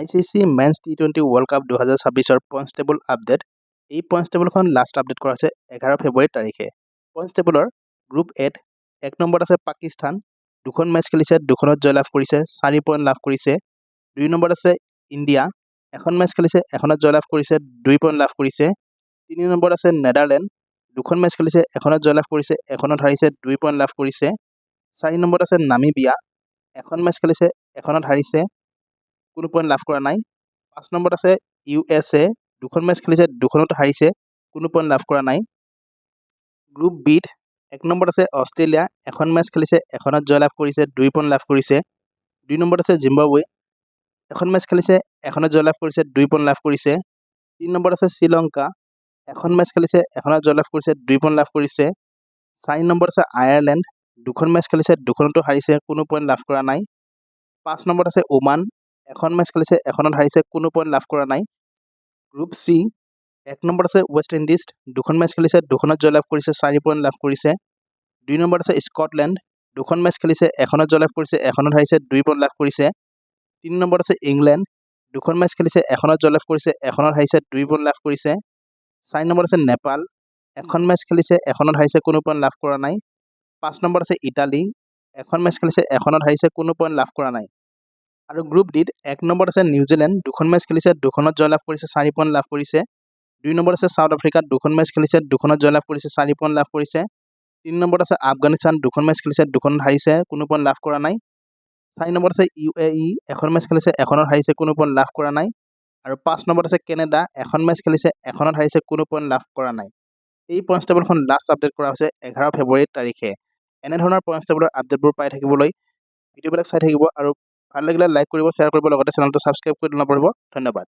ICC men's T20 world cup 2026 points table update. এই points টেবুলখন last update কৰা হৈছে 11 ফেব্ৰুৱাৰী তাৰিখে। পইণ্টছ টেবুলৰ গ্ৰুপ এত 1 নম্বৰত আছে পাকিস্তান, 2খন মেচ খেলিছে, 2খনত জয়লাভ কৰিছে, 4 পইণ্ট লাভ কৰিছে। 2 নম্বৰত আছে ইণ্ডিয়া, 1খন মেচ খেলিছে, 1খনত জয়লাভ কৰিছে, 2 পইণ্ট লাভ কৰিছে। 3 নম্বৰত আছে নেদাৰলেণ্ড, 2খন মেচ খেলিছে, 1খনত জয়লাভ কৰিছে, 1খনত হাৰিছে, 2 পইণ্ট লাভ কৰিছে। 4 নম্বৰত আছে নামিবিয়া, 1খন মেচ খেলিছে, 1খনত হাৰিছে, কোনো পইণ্ট লাভ কৰা নাই। 5 নম্বৰত আছে USA, 2খন মেচ খেলিছে, 2খনত হাৰিছে, কোনো পইণ্ট লাভ কৰা নাই। গ্ৰুপ বিত 1 নম্বৰত আছে অষ্ট্ৰেলিয়া, 1খন মেচ খেলিছে, 1খনত জয়লাভ কৰিছে, 2 পইণ্ট লাভ কৰিছে। 2 নম্বৰত আছে জিম্বাবৱে, 1খন মেচ খেলিছে, 1খনত জয়লাভ কৰিছে, 2 পইণ্ট লাভ কৰিছে। 3 নম্বৰত আছে শ্ৰীলংকা, 1খন মেচ খেলিছে, 1খনত জয়লাভ কৰিছে, 2 পইণ্ট লাভ কৰিছে। 4 নম্বৰত আছে আয়াৰলেণ্ড, 2খন মেচ খেলিছে, 2খনতো হাৰিছে, কোনো পইণ্ট লাভ কৰা নাই। 5 নম্বৰত আছে ওমান, 1খন মেচ খেলিছে, 1খনত হাৰিছে, কোনো পইণ্ট লাভ কৰা নাই। গ্ৰুপ চি 1 নম্বৰত আছে ৱেষ্ট ইণ্ডিজ, 2খন মেচ খেলিছে, 2খনত জয়লাভ কৰিছে, 4 পইণ্ট লাভ কৰিছে। 2 নম্বৰত আছে স্কটলেণ্ড, 2খন মেচ খেলিছে, 1খনত জয়লাভ কৰিছে, 1খনত হাৰিছে, 2 পইণ্ট লাভ কৰিছে। 3 নম্বৰত আছে ইংলেণ্ড, 2খন মেচ খেলিছে, 1খনত জয়লাভ কৰিছে, 1খনত হাৰিছে, 2 পইণ্ট লাভ কৰিছে। 4 নম্বৰত আছে নেপাল, 1খন মেচ খেলিছে, 1খনত হাৰিছে, কোনো পইণ্ট লাভ কৰা নাই। 5 নম্বৰত আছে ইটালী, 1খন মেচ খেলিছে, 1খনত হাৰিছে, কোনো পইণ্ট লাভ কৰা নাই। আৰু গ্ৰুপ ডিত 1 নম্বৰত আছে নিউজিলেণ্ড, 2খন মেচ খেলিছে, 2খনত জয়লাভ কৰিছে, 4 পইণ্ট লাভ কৰিছে। 2 নম্বৰত আছে চাউথ আফ্ৰিকা, 2খন মেচ খেলিছে, 2খনত জয়লাভ কৰিছে, 4 পইণ্ট লাভ কৰিছে। 3 নম্বৰত আছে আফগানিস্তান, 2খন মেচ খেলিছে, 2খনত হাৰিছে, কোনো পইণ্ট লাভ কৰা নাই। 4 নম্বৰত আছে UAE, 1খন মেচ খেলিছে, 1খনত হাৰিছে, কোনো পইণ্ট লাভ কৰা নাই। আৰু 5 নম্বৰত আছে কেনেডা, 1খন মেচ খেলিছে, 1খনত হাৰিছে, কোনো পইণ্ট লাভ কৰা নাই। এই পইণ্টছ টেবুলখন লাষ্ট আপডেট কৰা হৈছে 11 ফেব্ৰুৱাৰী তাৰিখে। এনেধৰণৰ পইণ্টছ টেবুলৰ আপডেটবোৰ পাই থাকিবলৈ ভিডিঅ'বিলাক চাই থাকিব আৰু ভাল লাগিলে লাইক কৰিব, শ্বেয়াৰ কৰিব, লগতে চেনেলটো ছাবস্ক্ৰাইব কৰি নপৰিব। ধন্যবাদ।